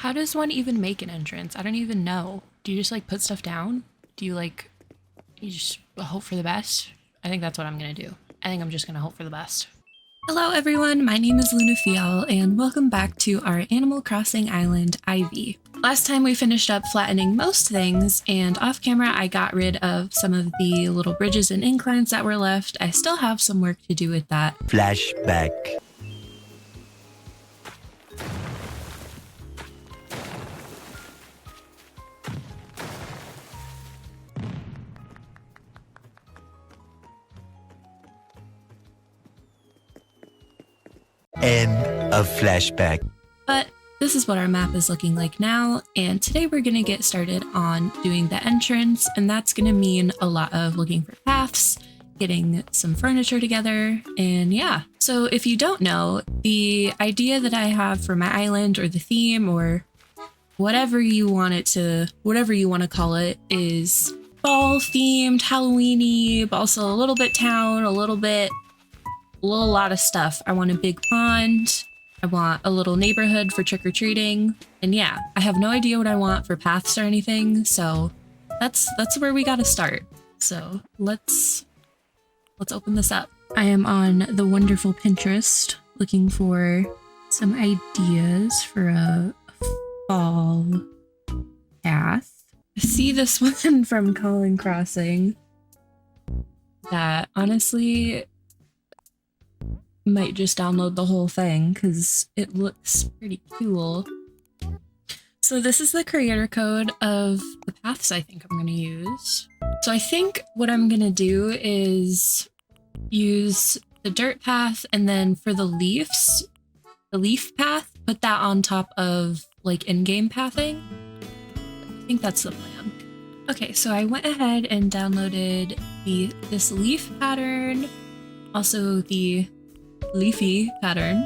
How does one even make an entrance? I don't even know. Do you just like put stuff down? Do you like, you just hope for the best? I think that's what I'm gonna do. I think I'm just gonna hope for the best. Hello everyone, my name is Luna Fial and welcome back to our Animal Crossing Island IV. Last time we finished up flattening most things, and off camera I got rid of some of the little bridges and inclines that were left. I still have some work to do with that. Flashback. End of flashback. But this is what our map is looking like now, and today we're going to get started on doing the entrance, and that's going to mean a lot of looking for paths, getting some furniture together, and yeah. So if you don't know, the idea that I have for my island, or the theme, or whatever you want to call it, is fall themed, Halloweeny, but also a little bit town, a lot of stuff. I want a big pond. I want a little neighborhood for trick-or-treating. And yeah, I have no idea what I want for paths or anything, so that's where we gotta start. So let's open this up. I am on the wonderful Pinterest looking for some ideas for a fall path. I see this one from Colin Crossing that honestly might just download the whole thing because it looks pretty cool. So this is the creator code of the paths I think I'm going to use. So I think what I'm going to do is use the dirt path, and then for the leaves, the leaf path, put that on top of like in-game pathing. I think that's the plan. Okay, so I went ahead and downloaded this leaf pattern, also the leafy pattern,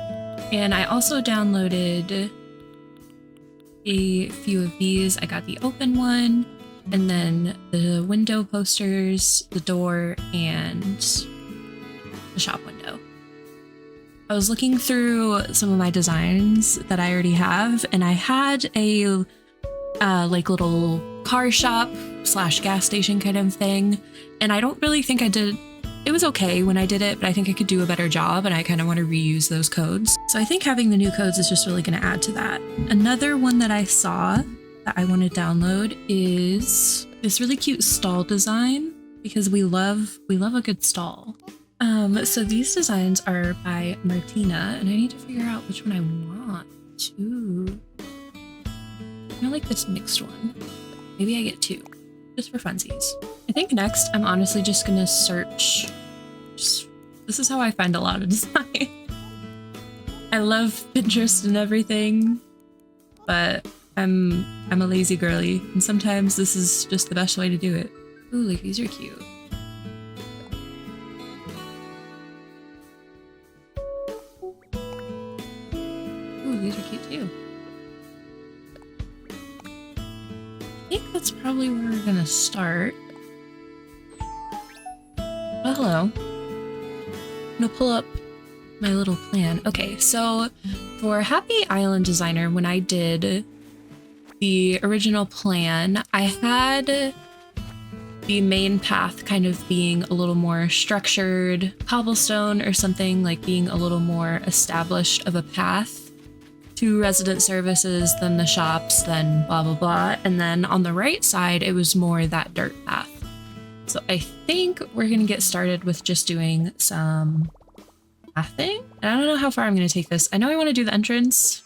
and I also downloaded a few of these. I got the open one, and then the window posters, the door, and the shop window. I was looking through some of my designs that I already have, and I had a like little car shop / gas station kind of thing, and I don't really think I did. It was okay when I did it, but I think I could do a better job, and I kind of want to reuse those codes. So I think having the new codes is just really going to add to that. Another one that I saw that I want to download is this really cute stall design, because we love a good stall. So these designs are by Martina, and I need to figure out which one I want. Ooh. I like this mixed one. Maybe I get two, just for funsies. I think next I'm honestly just gonna search. This is how I find a lot of design. I love Pinterest and everything, but I'm a lazy girly, and sometimes this is just the best way to do it. Ooh, like these are cute. Ooh, these are cute too. I think that's probably where we're gonna start. Oh, hello. I'm gonna pull up my little plan. Okay, so for Happy Island Designer, when I did the original plan, I had the main path kind of being a little more structured, cobblestone or something, like being a little more established of a path to resident services, then the shops, then blah blah blah. And then on the right side, it was more that dirt path. So I think we're gonna get started with just doing some pathing. And I don't know how far I'm gonna take this. I know I want to do the entrance.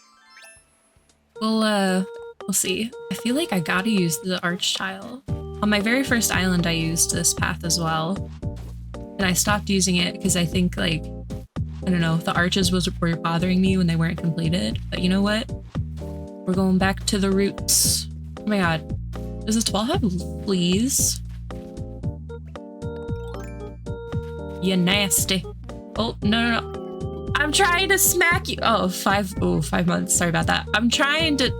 We'll see. I feel like I gotta use the arch tile. On my very first island, I used this path as well, and I stopped using it because I think, like, I don't know, the arches were bothering me when they weren't completed. But you know what? We're going back to the roots. Oh my god. Does this wall have fleas? You nasty. Oh, no. I'm trying to smack you. Oh, 5 months. Sorry about that. I'm trying to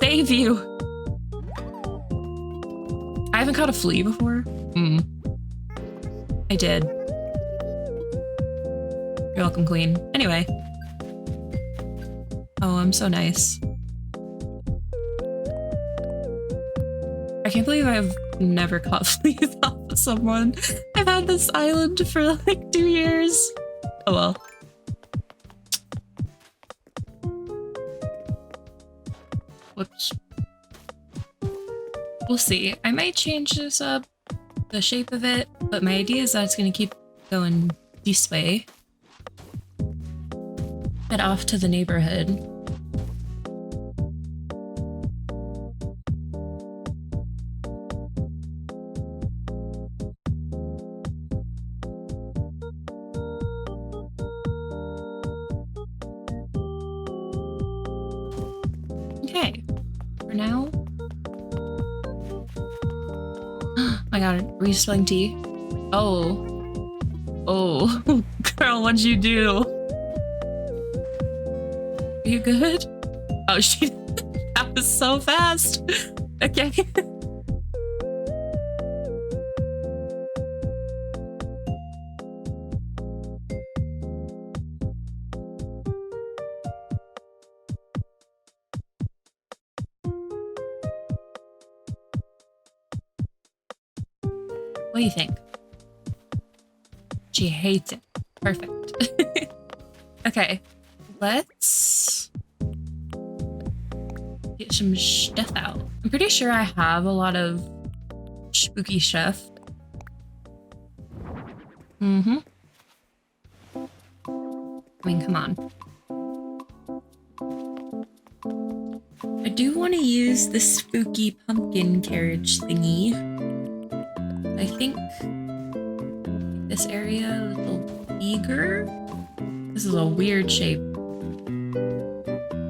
save you. I haven't caught a flea before. I did. You're welcome, queen. Anyway. Oh, I'm so nice. can't believe I've never caught fleas off of someone. I've had this island for like 2 years. Oh well. Whoops. We'll see. I might change this up, the shape of it, but my idea is that it's going to keep going this way. Head off to the neighborhood. Okay, for now. I got it. Were you spilling tea? Oh. Oh. Girl, what'd you do? Are you good? Oh, she. That was so fast. Okay. What do you think? She hates it. Perfect. Okay, let's get some stuff out. I'm pretty sure I have a lot of spooky stuff. Mm-hmm. I mean, come on. I do want to use the spooky pumpkin carriage thingy. I think this area a little bigger. This is a weird shape.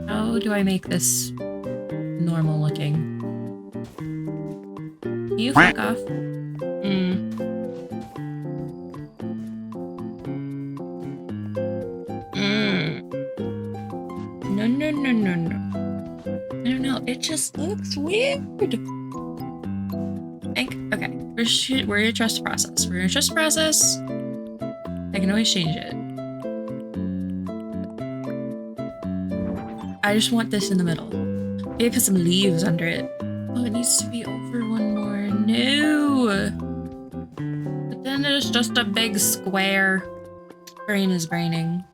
How do I make this normal looking? Can you fuck off? No, no, no, no, no. I don't know. It just looks weird. Okay, we're gonna trust the process. We're gonna trust the process. I can always change it. I just want this in the middle. Maybe put some leaves under it. Oh, it needs to be over one more. No! But then it's just a big square. Brain is braining.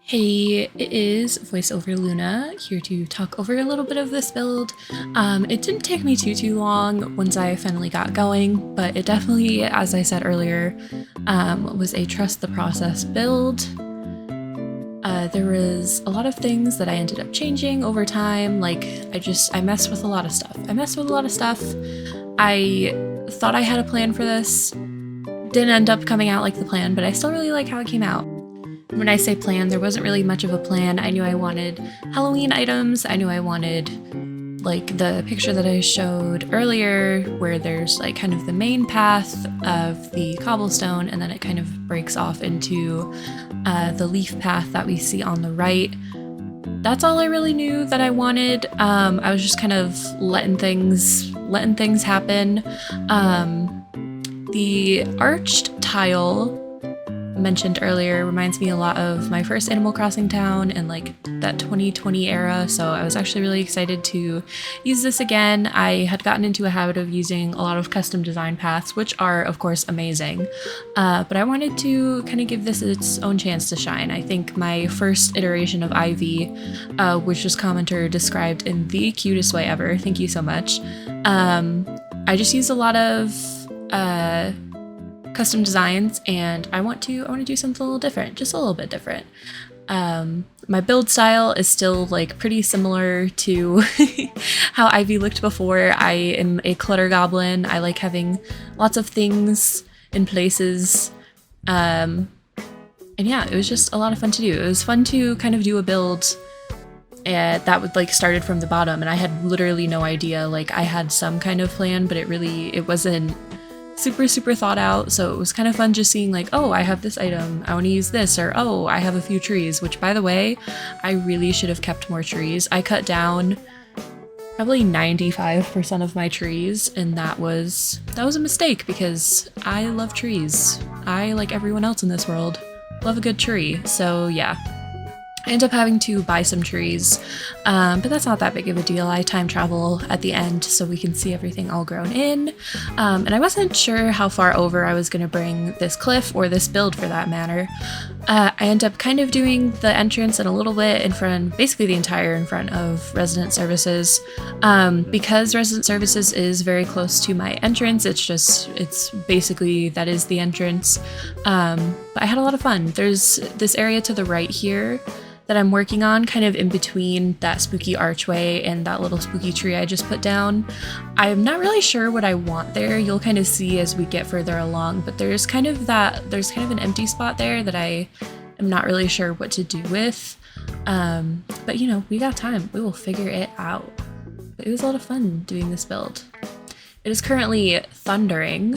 Hey, it is VoiceOver Luna, here to talk over a little bit of this build. It didn't take me too long once I finally got going, but it definitely, as I said earlier, was a trust the process build. There was a lot of things that I ended up changing over time, like I messed with a lot of stuff. I thought I had a plan for this, didn't end up coming out like the plan, but I still really like how it came out. When I say plan, there wasn't really much of a plan. I knew I wanted Halloween items. I knew I wanted like the picture that I showed earlier where there's like kind of the main path of the cobblestone and then it kind of breaks off into the leaf path that we see on the right. That's all I really knew that I wanted. I was just kind of letting things happen. The arched tile mentioned earlier reminds me a lot of my first Animal Crossing town and like that 2020 era, so I was actually really excited to use this again. I had gotten into a habit of using a lot of custom design paths, which are of course amazing, but I wanted to kind of give this its own chance to shine. I think my first iteration of Ivy, which this commenter described in the cutest way ever, thank you so much, I just used a lot of custom designs, and I want to do something a little different, just a little bit different. My build style is still like pretty similar to how Ivy looked before. I am a clutter goblin. I like having lots of things in places. And yeah, it was just a lot of fun to do. It was fun to kind of do a build that would like started from the bottom, and I had literally no idea. Like I had some kind of plan, but it wasn't super thought out, so it was kind of fun just seeing like, oh, I have this item, I want to use this, or oh, I have a few trees, which by the way, I really should have kept more trees. I cut down probably 95% of my trees, and that was a mistake because I love trees. I, like everyone else in this world, love a good tree. So yeah, I end up having to buy some trees, but that's not that big of a deal. I time travel at the end so we can see everything all grown in. And I wasn't sure how far over I was going to bring this cliff, or this build for that matter. I end up kind of doing the entrance and a little bit in front, basically the entire in front of Resident Services. Because Resident Services is very close to my entrance, it's basically, that is the entrance. But I had a lot of fun. There's this area to the right here that I'm working on, kind of in between that spooky archway and that little spooky tree I just put down. I'm not really sure what I want there. You'll kind of see as we get further along, but there's kind of an empty spot there that I am not really sure what to do with. But you know, we got time. We will figure it out. But it was a lot of fun doing this build. It is currently thundering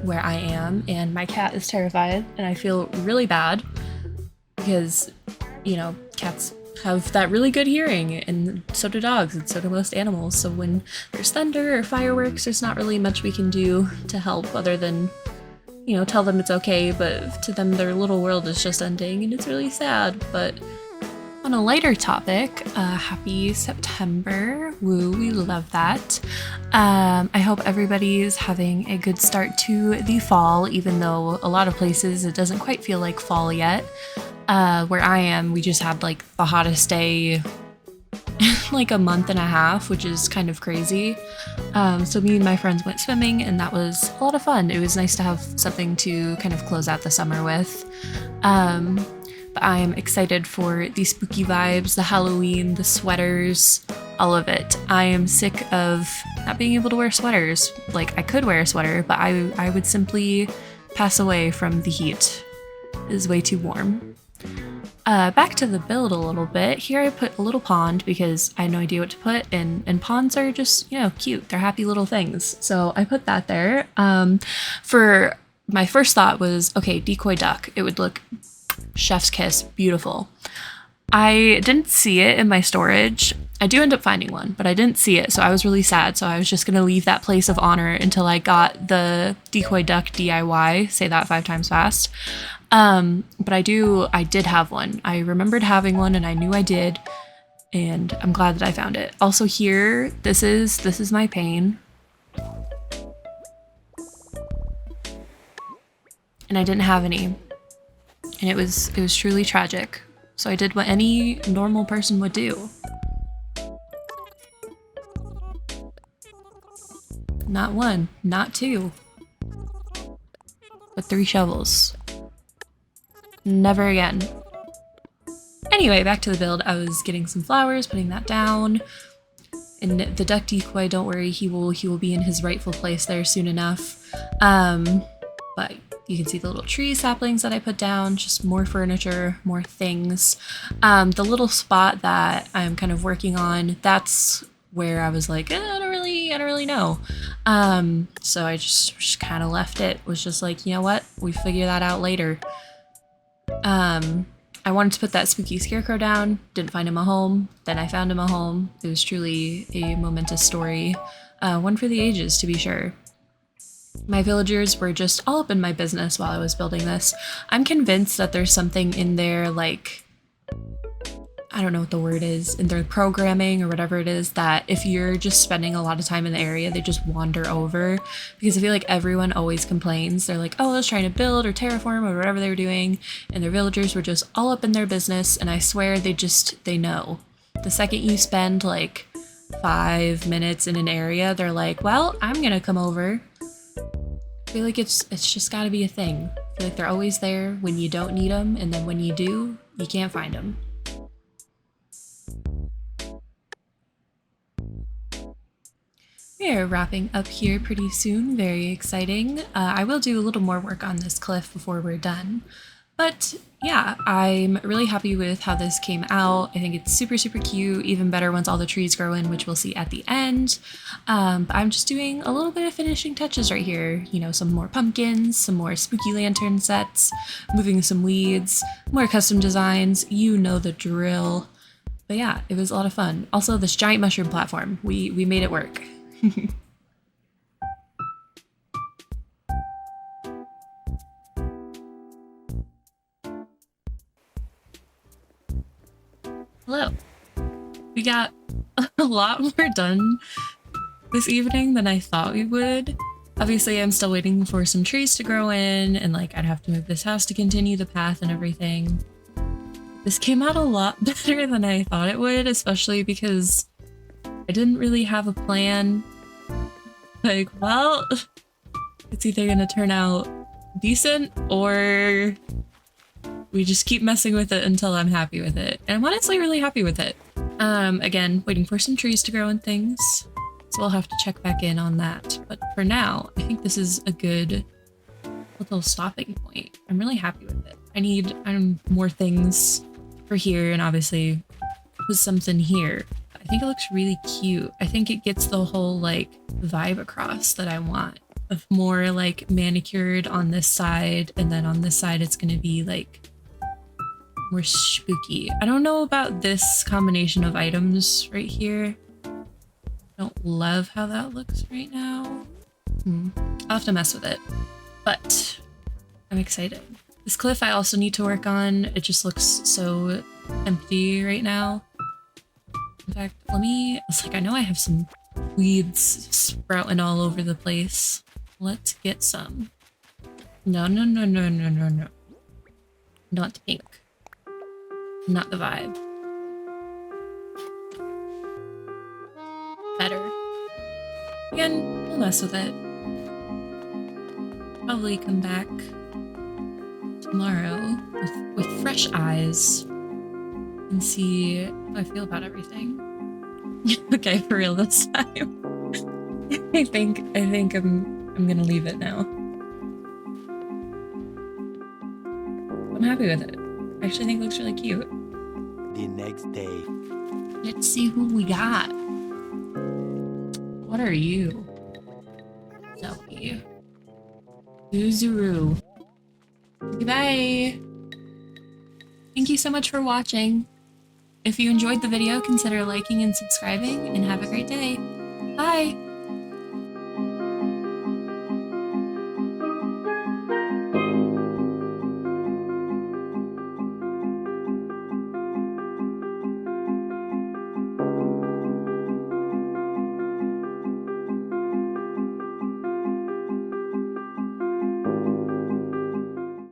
where I am, and my cat is terrified, and I feel really bad because, you know, cats have that really good hearing, and so do dogs, and so do most animals. So when there's thunder or fireworks, there's not really much we can do to help other than, you know, tell them it's okay, but to them their little world is just ending, and it's really sad. But on a lighter topic, happy September. Woo, we love that. I hope everybody's having a good start to the fall, even though a lot of places it doesn't quite feel like fall yet. Where I am, we just had like the hottest day like a month and a half, which is kind of crazy. So me and my friends went swimming, and that was a lot of fun. It was nice to have something to kind of close out the summer with. But I'm excited for the spooky vibes, the Halloween, the sweaters, all of it. I am sick of not being able to wear sweaters. Like, I could wear a sweater, but I would simply pass away from the heat. It is way too warm. Back to the build a little bit. Here I put a little pond because I had no idea what to put, and ponds are just, you know, cute. They're happy little things. So I put that there. For my first thought was, okay, decoy duck. It would look chef's kiss, beautiful. I didn't see it in my storage. I do end up finding one, but I didn't see it, so I was really sad. So I was just gonna leave that place of honor until I got the decoy duck DIY. Say that 5 times fast. But I did have one. I remembered having one, and I knew I did, and I'm glad that I found it. Also here, this is my pain. And I didn't have any. And it was truly tragic. So I did what any normal person would do. Not 1, not 2, but 3 shovels. Never again. Anyway, back to the build. I was getting some flowers, putting that down. And the duck decoy, don't worry, he will be in his rightful place there soon enough. But you can see the little tree saplings that I put down, just more furniture, more things. The little spot that I'm kind of working on, that's where I was like, I don't really know. So I just kind of left it. Was just like, you know what? We figure that out later. I wanted to put that spooky scarecrow down, didn't find him a home, then I found him a home. It was truly a momentous story, one for the ages to be sure. My villagers were just all up in my business while I was building this. I'm convinced that there's something in there, like, I don't know what the word is, in their programming or whatever it is, that if you're just spending a lot of time in the area, they just wander over. Because I feel like everyone always complains. They're like, oh, I was trying to build or terraform or whatever they were doing, and their villagers were just all up in their business, and I swear they know. The second you spend like 5 minutes in an area, they're like, well, I'm gonna come over. I feel like it's just gotta be a thing. I feel like they're always there when you don't need them, and then when you do, you can't find them. We are wrapping up here pretty soon, very exciting. I will do a little more work on this cliff before we're done. But yeah, I'm really happy with how this came out. I think it's super, super cute, even better once all the trees grow in, which we'll see at the end. But I'm just doing a little bit of finishing touches right here. You know, some more pumpkins, some more spooky lantern sets, moving some weeds, more custom designs, you know the drill. But yeah, it was a lot of fun. Also, this giant mushroom platform, we made it work. got a lot more done this evening than I thought we would. Obviously, I'm still waiting for some trees to grow in, and like I'd have to move this house to continue the path and everything. This came out a lot better than I thought it would, especially because I didn't really have a plan. Like, well, it's either gonna turn out decent or we just keep messing with it until I'm happy with it. And I'm honestly really happy with it. Again, waiting for some trees to grow and things. So we'll have to check back in on that. But for now, I think this is a good little stopping point. I'm really happy with it. I need more things for here, and obviously with something here. I think it looks really cute. I think it gets the whole like vibe across that I want, of more like manicured on this side, and then on this side it's gonna be like more spooky. I don't know about this combination of items right here. I don't love how that looks right now. I'll have to mess with it, but I'm excited. This cliff I also need to work on. It just looks so empty right now. In fact, it's like I know I have some weeds sprouting all over the place. Let's get some. No. Not the pink. Not the vibe. Better. Again, we'll mess with it. Probably come back tomorrow with fresh eyes and see how I feel about everything. Okay, for real this time. I think I'm gonna leave it now. I'm happy with it. I actually think it looks really cute. The next day. Let's see who we got. What are you? Zoe. Uzuru. Goodbye. Thank you so much for watching. If you enjoyed the video, consider liking and subscribing, and have a great day. Bye!